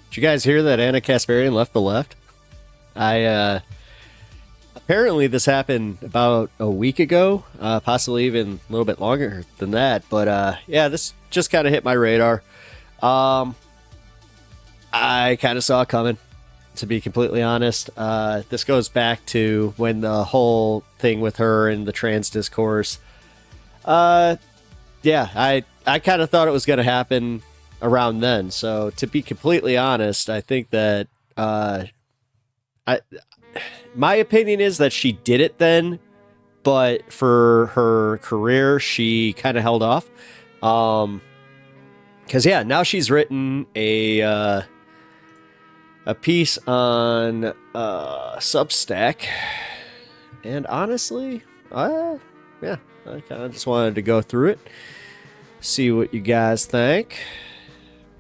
Did you guys hear that Ana Kasparian left the left? Apparently this happened about a week ago, possibly even a little bit longer than that. But yeah, this just kind of hit my radar. I kind of saw it coming, to be completely honest. This goes back to when the whole thing with her and the trans discourse. Yeah, I kind of thought it was going to happen around then. So to be completely honest, I think that my opinion is that she did it then, but for her career, she kind of held off. Because yeah, now she's written a piece on Substack, and honestly, yeah, I kind of just wanted to go through it, see what you guys think.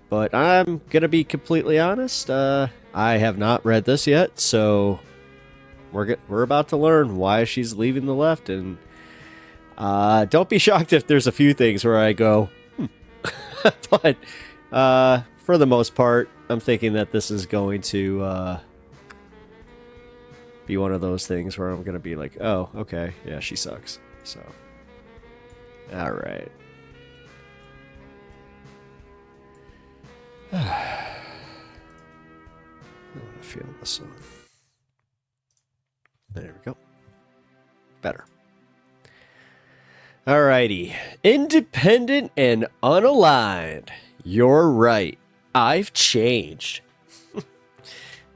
But I'm gonna be completely honest. I have not read this yet, so we're about to learn why she's leaving the left, and don't be shocked if there's a few things where I go, but for the most part, I'm thinking that this is going to be one of those things where I'm gonna be like, oh, okay, yeah, she sucks. So, all right. I'm feeling this one. There we go. Better. Alrighty. Independent and unaligned. You're right. I've changed.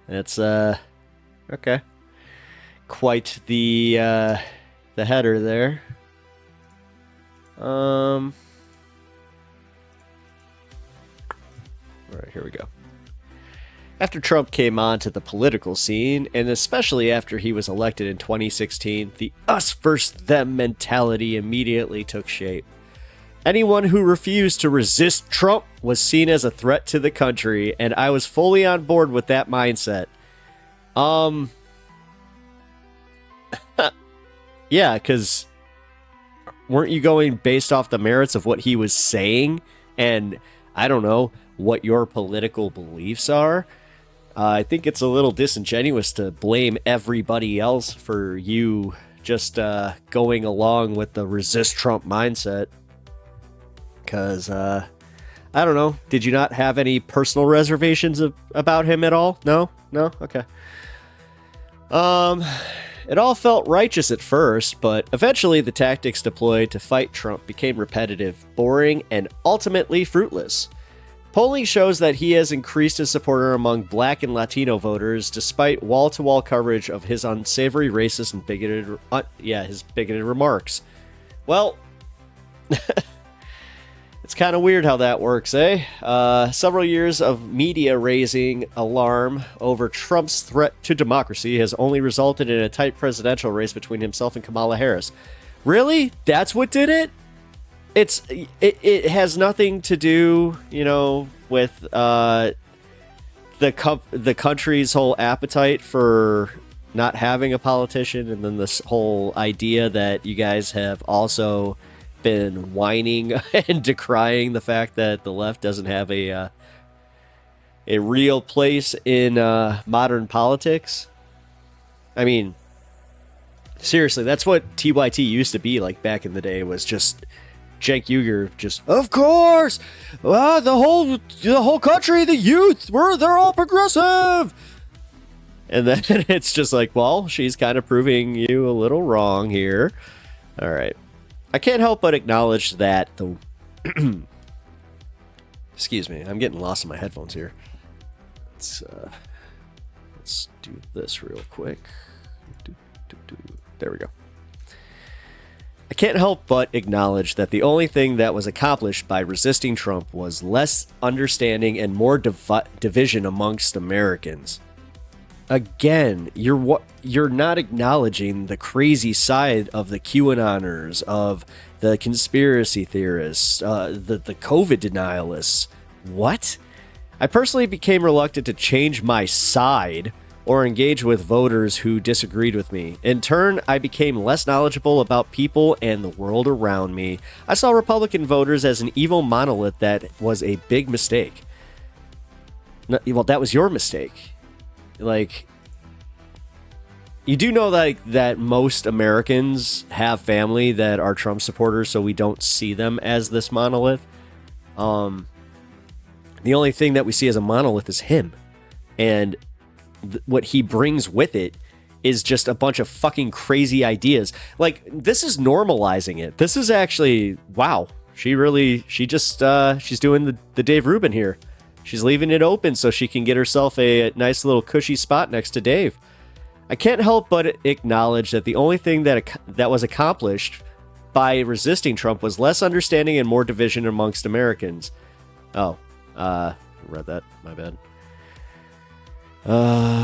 That's okay. Quite the header there. All right, here we go. After Trump came onto the political scene, and especially after he was elected in 2016, the us versus them mentality immediately took shape. Anyone who refused to resist Trump was seen as a threat to the country, and I was fully on board with that mindset. Yeah, because weren't you going based off the merits of what he was saying, and I don't know, what your political beliefs are? I think it's a little disingenuous to blame everybody else for you just going along with the resist Trump mindset. Because, I don't know, did you not have any personal reservations about him at all? No? No? Okay. It all felt righteous at first, but eventually the tactics deployed to fight Trump became repetitive, boring, and ultimately fruitless. Polling shows that he has increased his supporter among Black and Latino voters, despite wall-to-wall coverage of his unsavory, racist, and bigoted, his bigoted remarks. Well, it's kind of weird how that works, eh? Several years of media raising alarm over Trump's threat to democracy has only resulted in a tight presidential race between himself and Kamala Harris. Really? That's what did it? It has nothing to do, with the country's whole appetite for not having a politician, and then this whole idea that you guys have also been whining and decrying the fact that the left doesn't have a real place in modern politics. I mean, seriously, that's what TYT used to be like back in the day, was just Cenk Uygur, just, of course, the whole country, the youth, they're all progressive. And then it's just like, well, she's kind of proving you a little wrong here. All right. I can't help but acknowledge that the... Excuse me, I'm getting lost in my headphones here. Let's do this real quick. There we go. I can't help but acknowledge that the only thing that was accomplished by resisting Trump was less understanding and more division amongst Americans. Again, you're not acknowledging the crazy side of the QAnoners, of the conspiracy theorists, the COVID denialists. What? I personally became reluctant to change my side or engage with voters who disagreed with me. In turn, I became less knowledgeable about people and the world around me. I saw Republican voters as an evil monolith that was a big mistake. well, that was your mistake. Like, you do know that most Americans have family that are Trump supporters, so we don't see them as this monolith. The only thing that we see as a monolith is him. And what he brings with it is just a bunch of fucking crazy ideas. Like, this is normalizing it. This is actually, wow. She's doing the Dave Rubin here. She's leaving it open so she can get herself a nice little cushy spot next to Dave. I can't help but acknowledge that the only thing that was accomplished by resisting Trump was less understanding and more division amongst Americans. Oh, read that. My bad.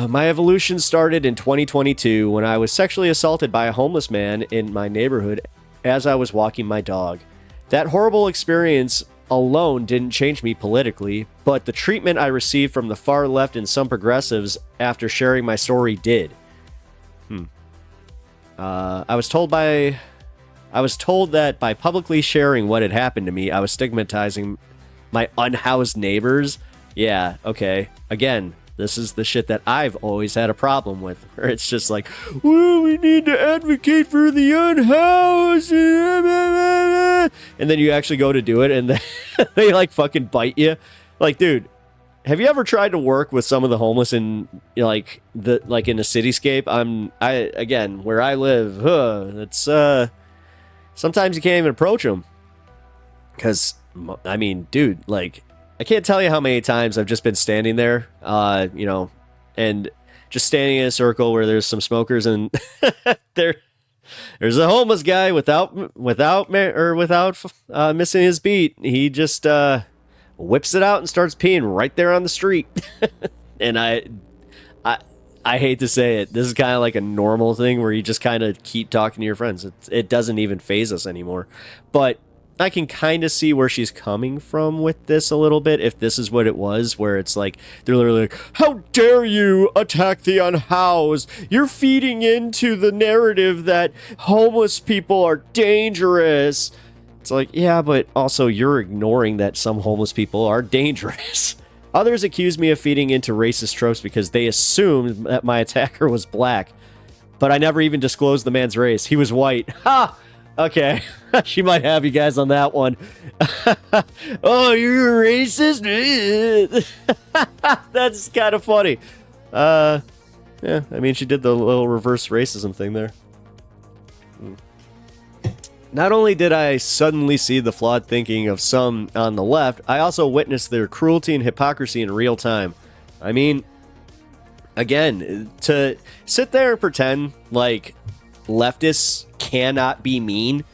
My evolution started in 2022 when I was sexually assaulted by a homeless man in my neighborhood as I was walking my dog. That horrible experience alone didn't change me politically, but the treatment I received from the far left and some progressives after sharing my story did. I was told that by publicly sharing what had happened to me, I was stigmatizing my unhoused neighbors. Yeah, okay. Again, this is the shit that I've always had a problem with, where it's just like, well, we need to advocate for the unhoused. And then you actually go to do it, and they like fucking bite you. Like, dude, have you ever tried to work with some of the homeless in in a cityscape? Again, where I live, it's sometimes you can't even approach them. Because, I mean, dude, like, I can't tell you how many times I've just been standing there, and just standing in a circle where there's some smokers, and there's a homeless guy without missing his beat. He just whips it out and starts peeing right there on the street. And I hate to say it, this is kind of like a normal thing where you just kind of keep talking to your friends. It doesn't even faze us anymore, but I can kind of see where she's coming from with this a little bit, if this is what it was, where it's like, they're literally like, how dare you attack the unhoused? You're feeding into the narrative that homeless people are dangerous. It's like, yeah, but also you're ignoring that some homeless people are dangerous. Others accuse me of feeding into racist tropes because they assumed that my attacker was black. But I never even disclosed the man's race. He was white. Ha! Okay, she might have you guys on that one. Oh, you're a racist? That's kind of funny. Yeah, I mean, she did the little reverse racism thing there. Not only did I suddenly see the flawed thinking of some on the left, I also witnessed their cruelty and hypocrisy in real time. I mean, again, to sit there and pretend like leftists cannot be mean,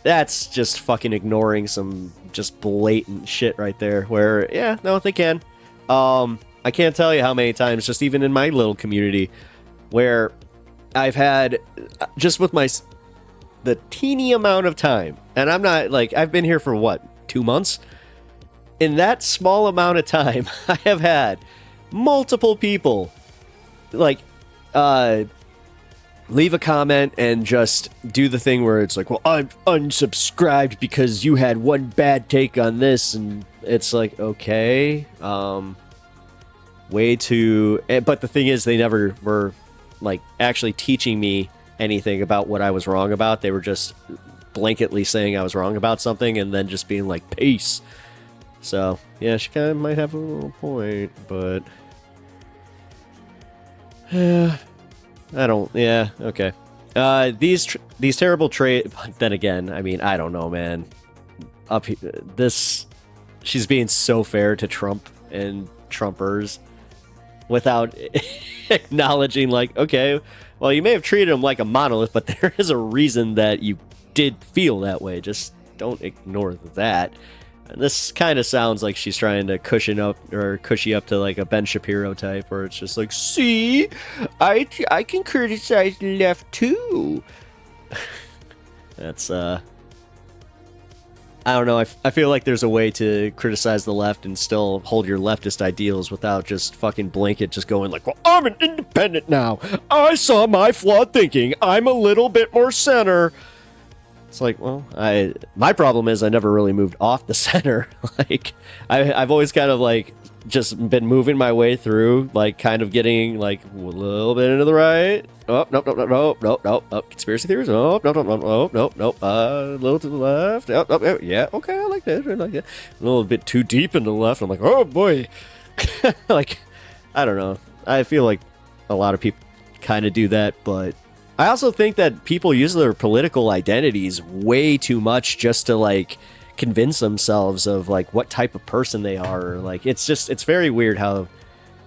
that's just fucking ignoring some just blatant shit right there, where, yeah, no, they can. I can't tell you how many times, just even in my little community, where I've had, just with the teeny amount of time, and I'm not, like, I've been here for, what, 2 months? In that small amount of time, I have had multiple people, like, leave a comment and just do the thing where it's like, well, I've unsubscribed because you had one bad take on this, and it's like, okay, way too... But the thing is, they never were, like, actually teaching me anything about what I was wrong about. They were just blanketly saying I was wrong about something and then just being like, peace. So, yeah, she kind of might have a little point, but... I don't... Yeah, okay. These terrible traits... Then again, I mean, I don't know, man. She's being so fair to Trump and Trumpers without acknowledging, like, okay, well, you may have treated him like a monolith, but there is a reason that you did feel that way. Just don't ignore that. And this kind of sounds like she's trying to cushy up to like a Ben Shapiro type, where it's just like, see, I can criticize the left too. That's I don't know. I feel like there's a way to criticize the left and still hold your leftist ideals without just fucking blanket just going like, well, I'm an independent now. I saw my flawed thinking. I'm a little bit more center. It's like, well, my problem is I never really moved off the center. Like, I've always kind of like just been moving my way through, like kind of getting like a little bit into the right. Oh, nope, nope, nope, nope, nope, nope. Oh, conspiracy theories. Oh, nope, nope, nope, nope, nope, nope. A little to the left. Oh, oh, yeah, okay, I like that. I like that. A little bit too deep into the left. I'm like, oh boy. Like, I don't know. I feel like a lot of people kind of do that, but I also think that people use their political identities way too much just to like convince themselves of like what type of person they are. Like, it's very weird how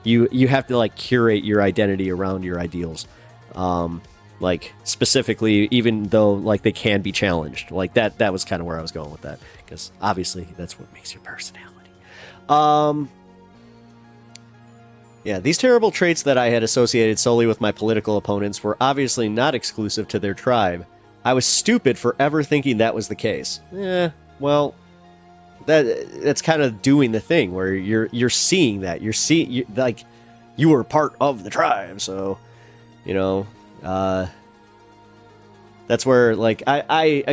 you have to like curate your identity around your ideals. Like specifically, even though like they can be challenged, like that was kind of where I was going with that, because obviously that's what makes your personality. Yeah, these terrible traits that I had associated solely with my political opponents were obviously not exclusive to their tribe. I was stupid for ever thinking that was the case. Well, that's kind of doing the thing where you're seeing that. Like you were part of the tribe, so you know, that's where like I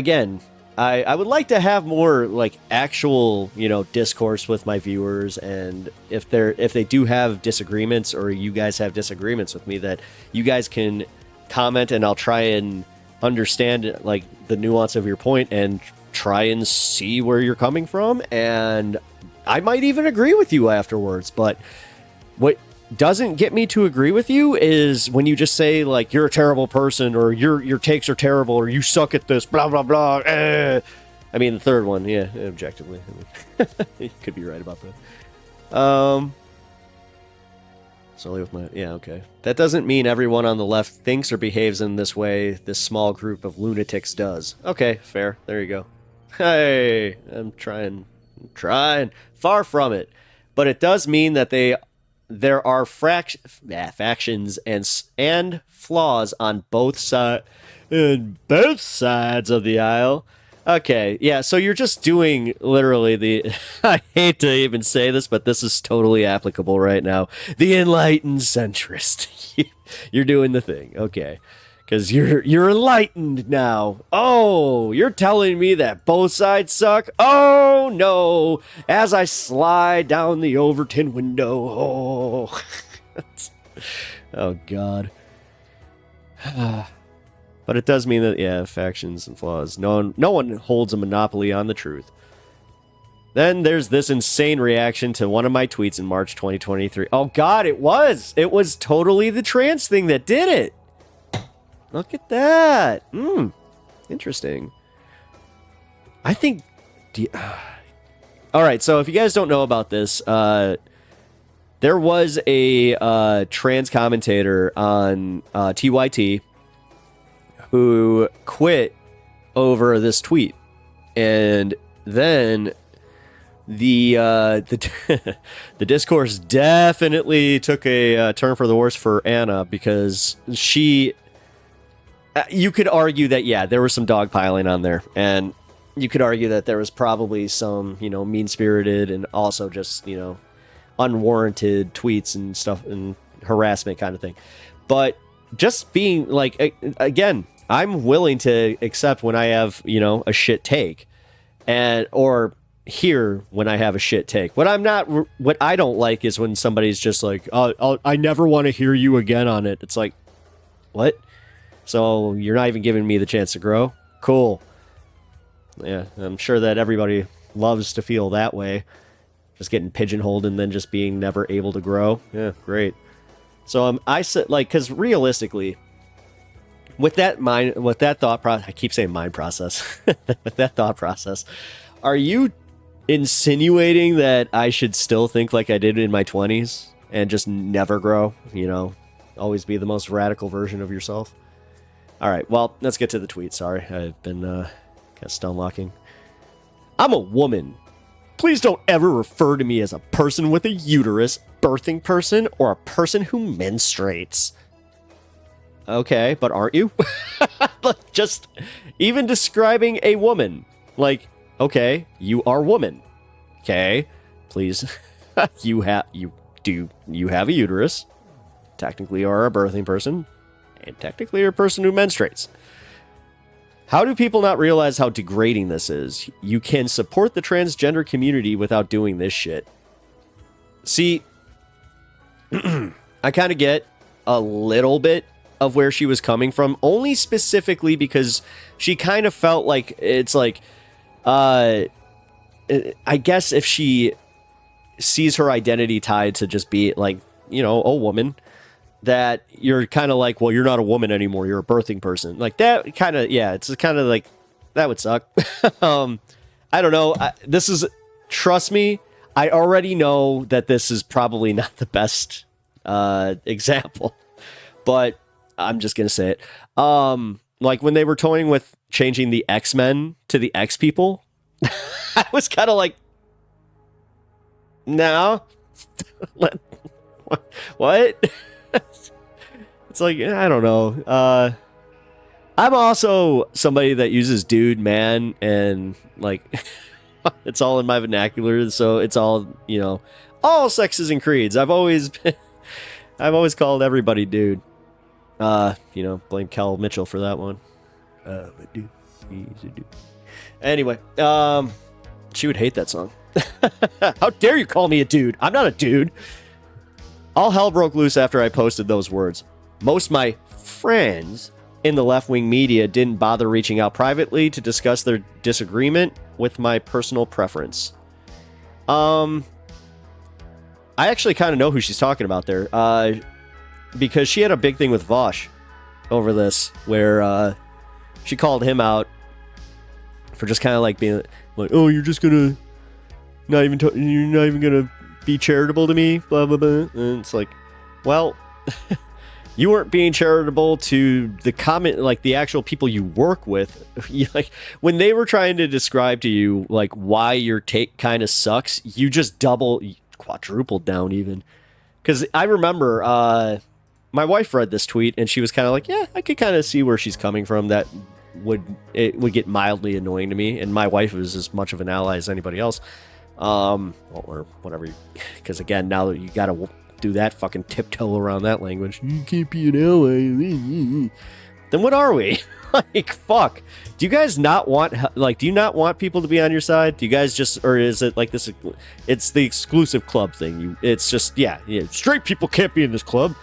would like to have more like actual, discourse with my viewers, and if they do have disagreements, or you guys have disagreements with me, that you guys can comment and I'll try and understand like the nuance of your point and try and see where you're coming from, and I might even agree with you afterwards. But what doesn't get me to agree with you is when you just say like you're a terrible person, or your takes are terrible, or you suck at this, blah blah blah. I mean, the third one, yeah, objectively, you could be right about that. Solely with my okay. That doesn't mean everyone on the left thinks or behaves in this way. This small group of lunatics does. Okay, fair. There you go. Hey, I'm trying. Far from it, but it does mean that there are factions and flaws on both sides of the aisle. Okay, yeah, so you're just doing literally the I hate to even say this, but this is totally applicable right now. The enlightened centrist. You're doing the thing. Okay. Because you're enlightened now. Oh, you're telling me that both sides suck? Oh, no. As I slide down the Overton window. Oh, oh God. But it does mean that, factions and flaws. No one holds a monopoly on the truth. Then there's this insane reaction to one of my tweets in March 2023. Oh, God, it was. It was totally the trans thing that did it. Look at that. Interesting. I think... All right, so if you guys don't know about this, there was a trans commentator on TYT who quit over this tweet. And then the the discourse definitely took a turn for the worse for Anna, because she... you could argue that, there was some dogpiling on there, and you could argue that there was probably some, mean-spirited and also just, unwarranted tweets and stuff and harassment kind of thing. But just being like, again, I'm willing to accept when I have, a shit take, or hear when I have a shit take. What I don't like is when somebody's just like, oh, I never want to hear you again on it. It's like, what? So you're not even giving me the chance to grow? Cool. Yeah, I'm sure that everybody loves to feel that way. Just getting pigeonholed and then just being never able to grow. Yeah, great. So I said, like, because realistically, with that thought process, I keep saying mind process. With that thought process, are you insinuating that I should still think like I did in my 20s and just never grow? Always be the most radical version of yourself? All right, well, let's get to the tweet. Sorry, I've been kind of stonewalking. I'm a woman. Please don't ever refer to me as a person with a uterus, birthing person, or a person who menstruates. Okay, but aren't you? Just even describing a woman. Like, okay, you are woman. Okay, please. you have a uterus. Technically, you are a birthing person. And technically you're a person who menstruates. How do people not realize how degrading this is? You can support the transgender community without doing this shit. See, I kind of get a little bit of where she was coming from, only specifically because she kind of felt like it's like, I guess if she sees her identity tied to just be like, you know, a woman, that you're kind of like, well, you're not a woman anymore, you're a birthing person. Like that kind of, yeah, it's kind of like, that would suck. I don't know. This is, trust me, I already know that this is probably not the best example, but I'm just gonna say it. Like when they were toying with changing the X-Men to the X-People, I was kind of like, no, what? It's like, I don't know. I'm also somebody that uses dude, man, and like it's all in my vernacular, so it's all, you know, all sexes and creeds. I've always called everybody dude. You know, blame Cal Mitchell for that one. But dude, he's a dude. Anyway, she would hate that song. How dare you call me a dude? I'm not a dude. All hell broke loose after I posted those words. Most of my friends in the left-wing media didn't bother reaching out privately to discuss their disagreement with my personal preference. I actually kind of know who she's talking about there. Because she had a big thing with Vosh over this, where she called him out for just kind of like being like, "Oh, you're just gonna you're not even gonna be charitable to me," blah blah blah. And it's like, well, you weren't being charitable to the like the actual people you work with. Like when they were trying to describe to you like why your take kind of sucks, you just quadrupled down even. Because I remember. My wife read this tweet and she was kind of like, yeah, I could kind of see where she's coming from. That would get mildly annoying to me. And my wife was as much of an ally as anybody else. Or whatever. Because again, now that you got to do that fucking tiptoe around that language. You can't be an ally. Then what are we? Like, fuck. Do you guys not want, like, do you not want people to be on your side? Do you guys just, or is it like this, it's the exclusive club thing. It's just, yeah, straight people can't be in this club.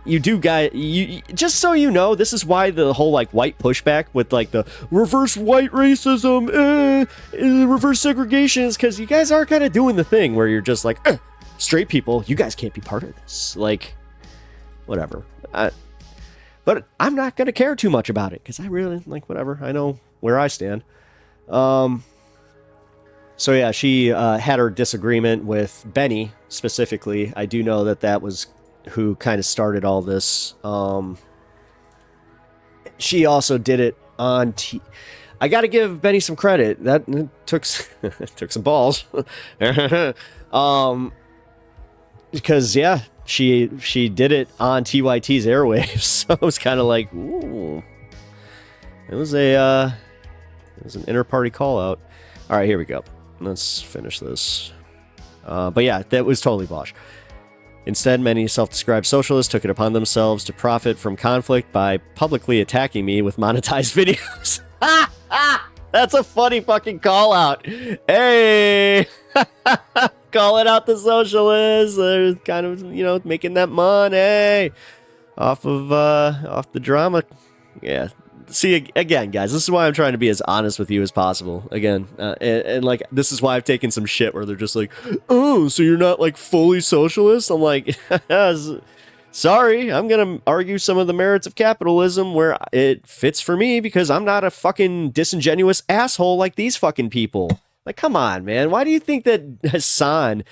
You do, guys. You just so you know, this is why the whole like white pushback with like the reverse white racism, reverse segregation is because you guys are kind of doing the thing where you're just like, straight people, you guys can't be part of this. Like, whatever. But I'm not gonna care too much about it because I really like whatever. I know where I stand. So yeah, she had her disagreement with Benny specifically. I do know that was who kind of started all this. She also did it on I got to give Benny some credit. That took some balls. Because yeah, she did it on TYT's airwaves. So it was kind of like, ooh. It was an inter-party call out. All right, here we go. Let's finish this. But yeah, that was totally Vosh. Instead, many self-described socialists took it upon themselves to profit from conflict by publicly attacking me with monetized videos. That's a funny fucking call out. Hey, calling out the socialists. They're kind of, making that money off the drama. Yeah. See, again, guys, this is why I'm trying to be as honest with you as possible. Again, and like, this is why I've taken some shit where they're just like, oh, so you're not like fully socialist? I'm like, sorry, I'm going to argue some of the merits of capitalism where it fits for me because I'm not a fucking disingenuous asshole like these fucking people. Like, come on, man. Why do you think that Hassan...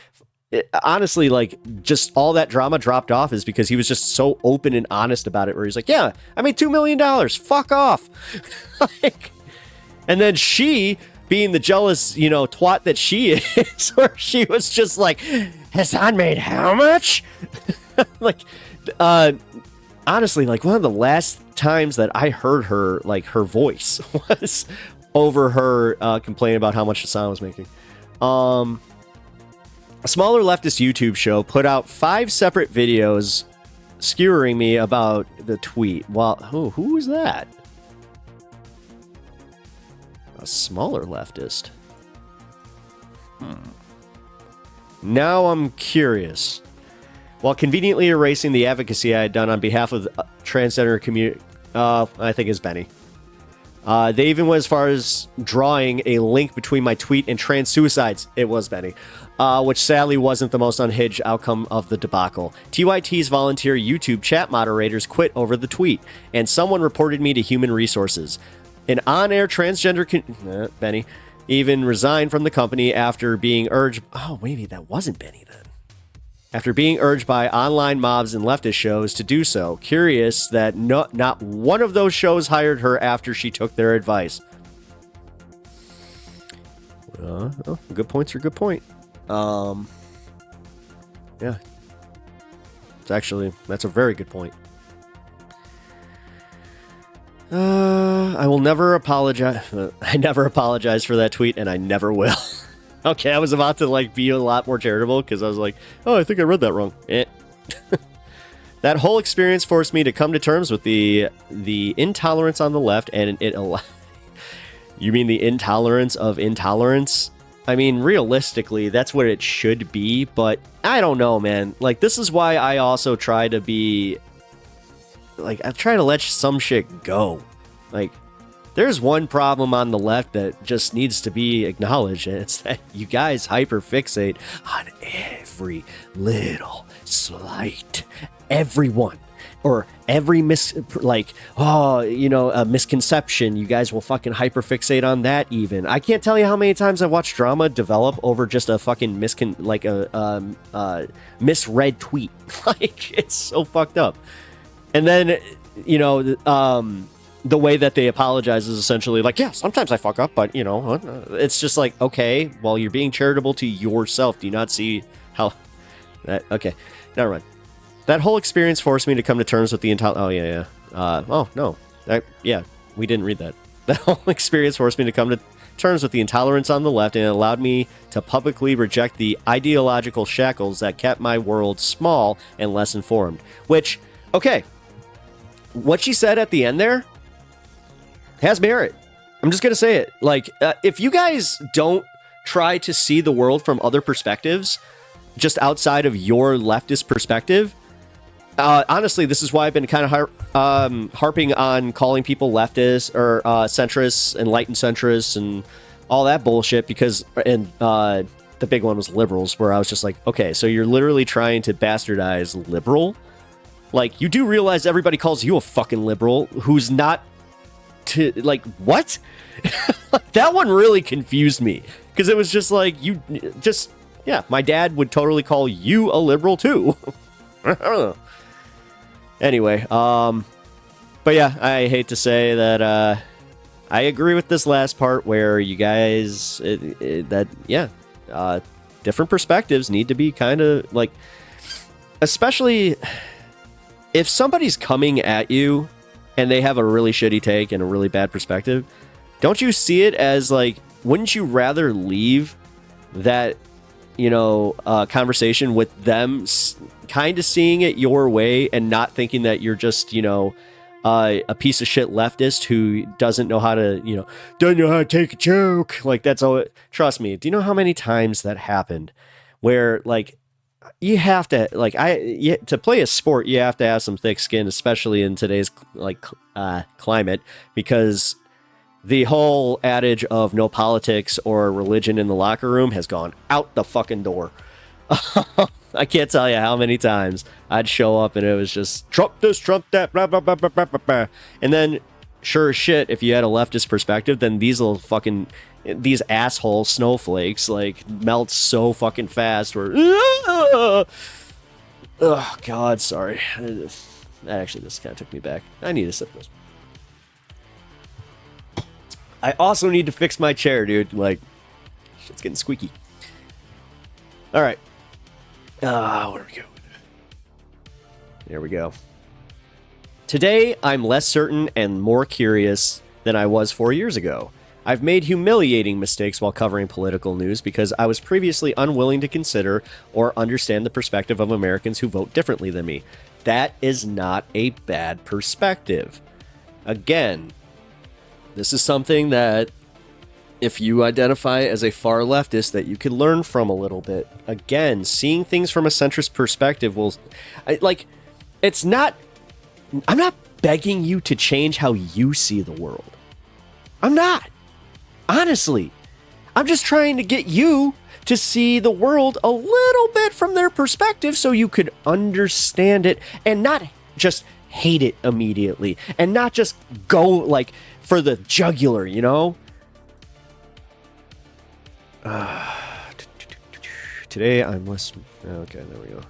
honestly, like, just all that drama dropped off is because he was just so open and honest about it, where he's like, yeah, I made $2 million, fuck off. Like, and then she, being the jealous, twat that she is, where she was just like, Hassan made how much? Like, honestly, like, one of the last times that I heard her, like, her voice was over her complaining about how much Hassan was making. A smaller leftist YouTube show put out 5 separate videos skewering me about the tweet. Well, who was that? A smaller leftist. Now I'm curious. While conveniently erasing the advocacy I had done on behalf of the transgender community, I think it's Benny. They even went as far as drawing a link between my tweet and trans suicides. It was Benny. Which sadly wasn't the most unhinged outcome of the debacle. TYT's volunteer YouTube chat moderators quit over the tweet, and someone reported me to Human Resources. An on-air transgender Benny even resigned from the company after being urged... Oh, maybe that wasn't Benny then. After being urged by online mobs and leftist shows to do so. Curious that not one of those shows hired her after she took their advice. Good points are good point. Yeah. That's a very good point. I will never apologize. I never apologize for that tweet, and I never will. Okay, I was about to be a lot more charitable because I was like, oh, I think I read that wrong. That whole experience forced me to come to terms with the intolerance on the left, and you mean the intolerance of intolerance? I mean, realistically, that's what it should be, but I don't know, man. This is why I also try to be... I try to let some shit go. There's one problem on the left that just needs to be acknowledged, and it's that you guys hyperfixate on every little slight. Everyone. Or every a misconception. You guys will fucking hyperfixate on that even. I can't tell you how many times I've watched drama develop over just a fucking misread tweet. It's so fucked up. And then, the way that they apologize is essentially yeah, sometimes I fuck up, but, it's just okay, well, you're being charitable to yourself. Do you not see how... Okay, never mind. That whole experience forced me to come to terms with the oh, yeah. No. We didn't read that. That whole experience forced me to come to terms with the intolerance on the left, and it allowed me to publicly reject the ideological shackles that kept my world small and less informed. Which, okay, what she said at the end there has merit. I'm just going to say it. If you guys don't try to see the world from other perspectives, just outside of your leftist perspective, honestly, this is why I've been kind of harping on calling people leftists or centrists, enlightened centrists, and all that bullshit, because, the big one was liberals, where I was just okay, so you're literally trying to bastardize liberal? You do realize everybody calls you a fucking liberal who's not to, what? That one really confused me, because it was just my dad would totally call you a liberal too. I don't know. Anyway, but yeah, I hate to say that I agree with this last part where you guys different perspectives need to be kind of especially if somebody's coming at you and they have a really shitty take and a really bad perspective, don't you see it as wouldn't you rather leave that conversation with them kind of seeing it your way and not thinking that you're just, a piece of shit leftist who doesn't know how to, don't know how to take a joke. That's all. Trust me. Do you know how many times that happened where you have to to play a sport, you have to have some thick skin, especially in today's climate, because the whole adage of no politics or religion in the locker room has gone out the fucking door. I can't tell you how many times I'd show up and it was just Trump this, Trump that, blah, blah, blah, blah, blah, blah, blah. And then, sure as shit, if you had a leftist perspective, then these asshole snowflakes melt so fucking fast where, oh God, sorry. Actually, this kind of took me back. I need to sip this. I also need to fix my chair, dude. Shit's getting squeaky. All right. Where do we go? There we go. Today, I'm less certain and more curious than I was 4 years ago. I've made humiliating mistakes while covering political news because I was previously unwilling to consider or understand the perspective of Americans who vote differently than me. That is not a bad perspective. Again, this is something that if you identify as a far leftist that you could learn from a little bit. Again, seeing things from a centrist perspective it's not, I'm not begging you to change how you see the world. I'm not. Honestly. I'm just trying to get you to see the world a little bit from their perspective so you could understand it and not just hate it immediately and not just go like for the jugular, you know? Today I'm listening. Okay, there we go.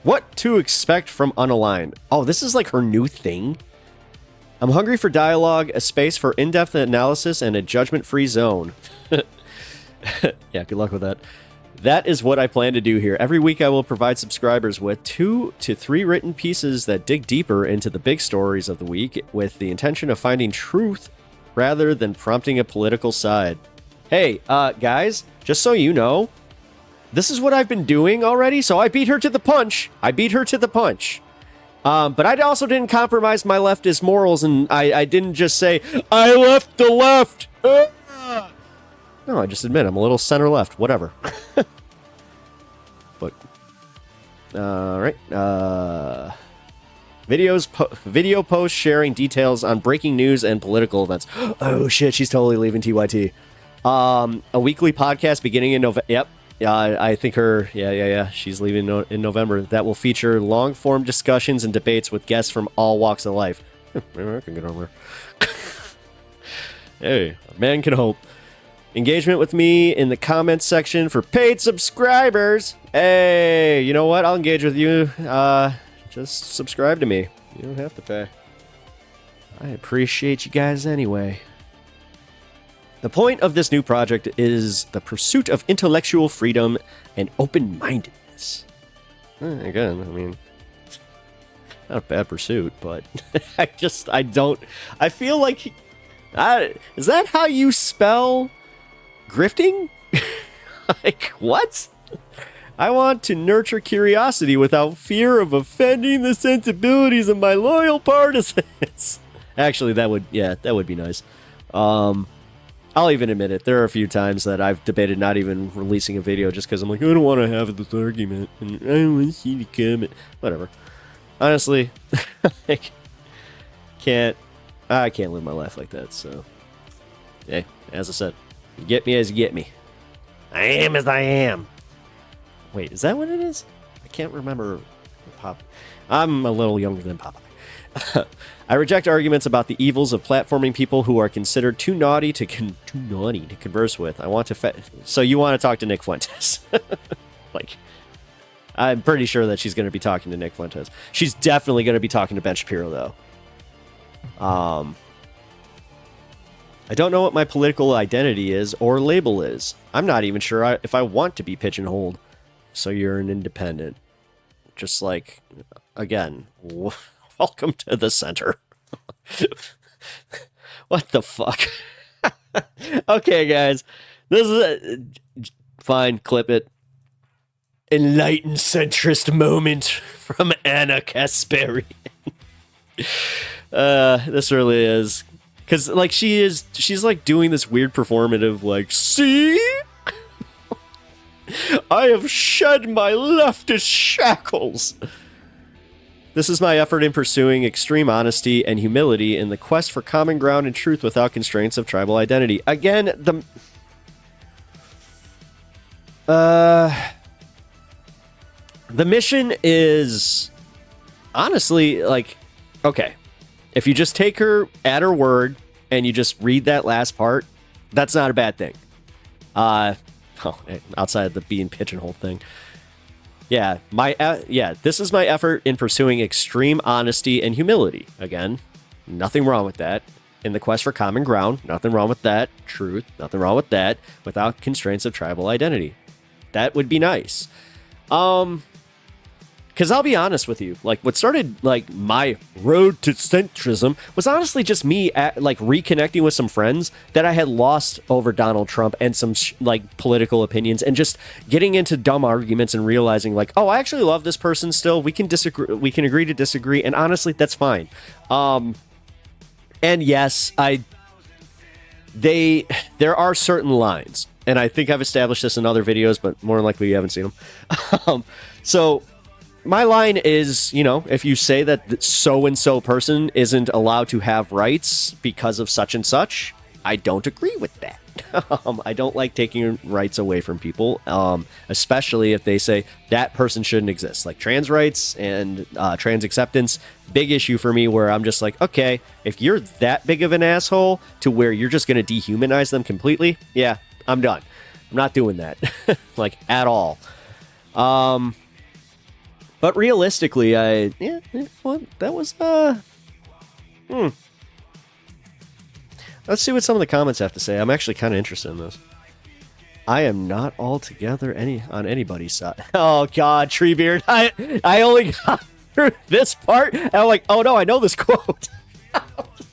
What to expect from Unaligned? Oh, this is like her new thing. I'm hungry for dialogue, a space for in-depth analysis, and a judgment-free zone. Yeah, good luck with that. That is what I plan to do here. Every week I will provide subscribers with 2 to 3 written pieces that dig deeper into the big stories of the week with the intention of finding truth rather than prompting a political side. Hey, guys, just so you know, this is what I've been doing already, so I beat her to the punch. But I also didn't compromise my leftist morals, and I didn't just say, I left the left. No, I just admit I'm a little center-left. Whatever. But, alright. Video posts sharing details on breaking news and political events. Oh, shit, she's totally leaving TYT. A weekly podcast beginning in November. Yep. I think she's leaving in November. That will feature long-form discussions and debates with guests from all walks of life. Maybe I can get over. Hey, a man can hope. Engagement with me in the comments section for paid subscribers. Hey, you know what? I'll engage with you. Just subscribe to me. You don't have to pay. I appreciate you guys anyway. The point of this new project is the pursuit of intellectual freedom and open-mindedness. Again, I mean, not a bad pursuit, but I feel like, is that how you spell grifting? Like, what? I want to nurture curiosity without fear of offending the sensibilities of my loyal partisans. Actually, that would be nice. I'll even admit it. There are a few times that I've debated not even releasing a video just because I'm like, I don't want to have this argument, and I don't want to see the comment. Whatever. Honestly, I can't live my life like that. So, hey, as I said, you get me as you get me. I am as I am. Wait, is that what it is? I can't remember. I'm a little younger than Popeye. I reject arguments about the evils of platforming people who are considered too naughty to converse with. I want to so you want to talk to Nick Fuentes? Like, I'm pretty sure that she's going to be talking to Nick Fuentes. She's definitely going to be talking to Ben Shapiro, though. I don't know what my political identity is or label is. I'm not even sure if I want to be pigeonholed. So you're an independent. Just like, again, welcome to the center. What the fuck? Okay, guys. This is fine. Clip it. Enlightened centrist moment from Ana Kasparian. This really is. Because, like, she's, like, doing this weird performative, like, see? I have shed my leftist shackles. This is my effort in pursuing extreme honesty and humility in the quest for common ground and truth without constraints of tribal identity. Again, the mission is honestly like, okay, if you just take her at her word and you just read that last part, that's not a bad thing. Outside of the being pigeonhole thing. Yeah, this is my effort in pursuing extreme honesty and humility. Again, nothing wrong with that. In the quest for common ground, nothing wrong with that. Truth, nothing wrong with that. Without constraints of tribal identity. That would be nice. Because I'll be honest with you, like, what started, like, my road to centrism was honestly just me, reconnecting with some friends that I had lost over Donald Trump and some, political opinions, and just getting into dumb arguments and realizing, like, oh, I actually love this person still. We can disagree. We can agree to disagree, and honestly, that's fine. And yes, there are certain lines, and I think I've established this in other videos, but more than likely you haven't seen them. So my line is, if you say that so-and-so person isn't allowed to have rights because of such and such, I don't agree with that. I don't like taking rights away from people, especially if they say that person shouldn't exist. Like trans rights and trans acceptance, big issue for me, where I'm just like, okay, if you're that big of an asshole to where you're just going to dehumanize them completely, yeah, I'm done. I'm not doing that, like, at all. But realistically, that was, Let's see what some of the comments have to say. I'm actually kind of interested in this. I am not altogether on anybody's side. Oh, God, Treebeard. I only got through this part, and I'm like, oh, no, I know this quote.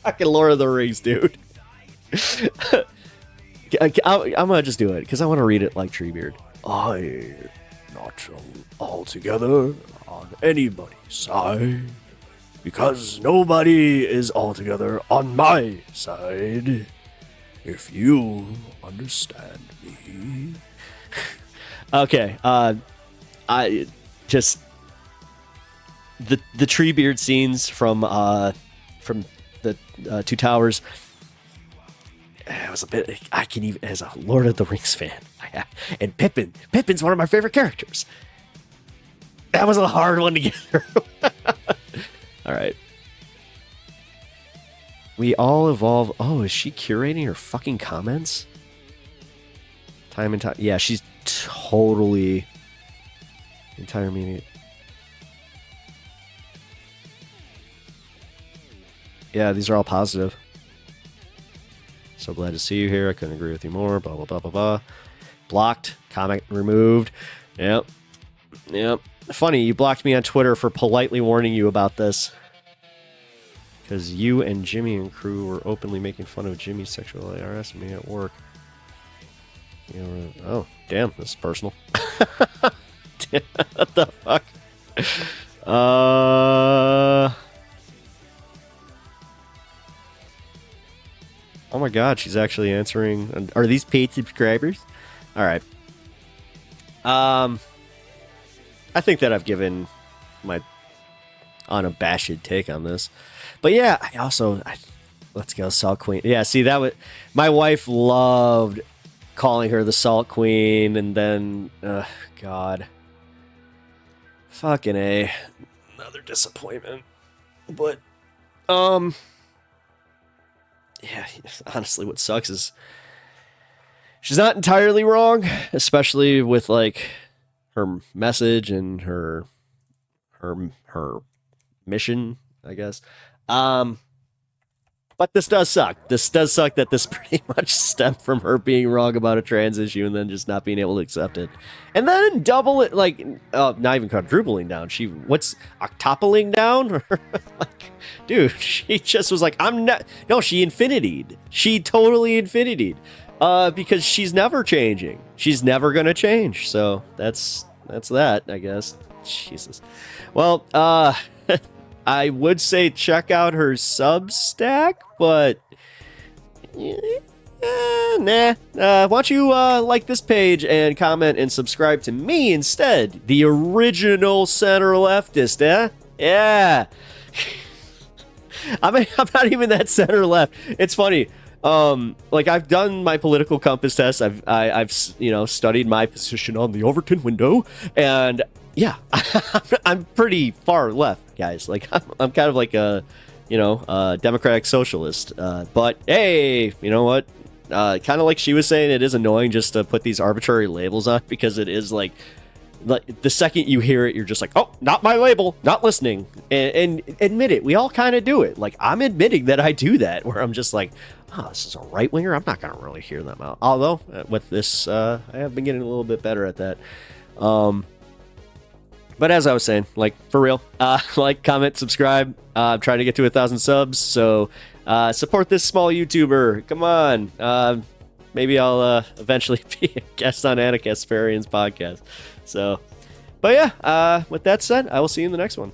Fucking Lord of the Rings, dude. I'm going to just do it, because I want to read it like Treebeard. I'm not altogether on anybody's side, because nobody is altogether on my side, if you understand me. Okay, I just the Treebeard scenes from the Two Towers. It was a bit. I can even, as a Lord of the Rings fan, and Pippin's one of my favorite characters. That was a hard one to get through. All right. We all evolve. Oh, is she curating her fucking comments? Time and time. Yeah, she's totally entire media. Yeah, these are all positive. So glad to see you here. I couldn't agree with you more. Blah, blah, blah, blah, blah. Blocked. Comment removed. Yep. Funny, you blocked me on Twitter for politely warning you about this. Because you and Jimmy and crew were openly making fun of Jimmy's sexual harassing me at work. Oh, damn, this is personal. What the fuck? Oh my god, she's actually answering. Are these paid subscribers? Alright. I think that I've given my unabashed take on this. But yeah, let's go Salt Queen. Yeah, see, that was, my wife loved calling her the Salt Queen, and then, God. Fucking A. Another disappointment. But, yeah, honestly, what sucks is she's not entirely wrong, especially with, like, her message and her mission, I guess. But this does suck. This does suck that this pretty much stemmed from her being wrong about a trans issue and then just not being able to accept it. And then double it, like, not even quadrupling down. What's octupling down? Like, dude, she just was like, I'm not. No, she infinity'd. She totally infinity'd. Because she's never changing. She's never gonna change. So that's that, I guess. Jesus. Well, I would say check out her Substack, but nah. Why don't you like this page and comment and subscribe to me instead, the original center leftist, eh? Yeah. I'm not even that center left. It's funny. Like, I've done my political compass test. I've studied my position on the Overton window, and yeah, I'm pretty far left, guys. Like, I'm kind of like a democratic socialist. But hey, you know what? Kind of like she was saying, it is annoying just to put these arbitrary labels on, because it is like the second you hear it, you're just like, oh, not my label, not listening. And admit it, we all kind of do it. Like, I'm admitting that I do that, where I'm just like, oh, this is a right winger. I'm not gonna really hear them out. Although with this, I have been getting a little bit better at that. But as I was saying, like, for real, like, comment, subscribe. I'm trying to get to 1,000 subs, so support this small YouTuber. Come on. Maybe I'll eventually be a guest on Ana Kasparian's podcast. So, but yeah, with that said, I will see you in the next one.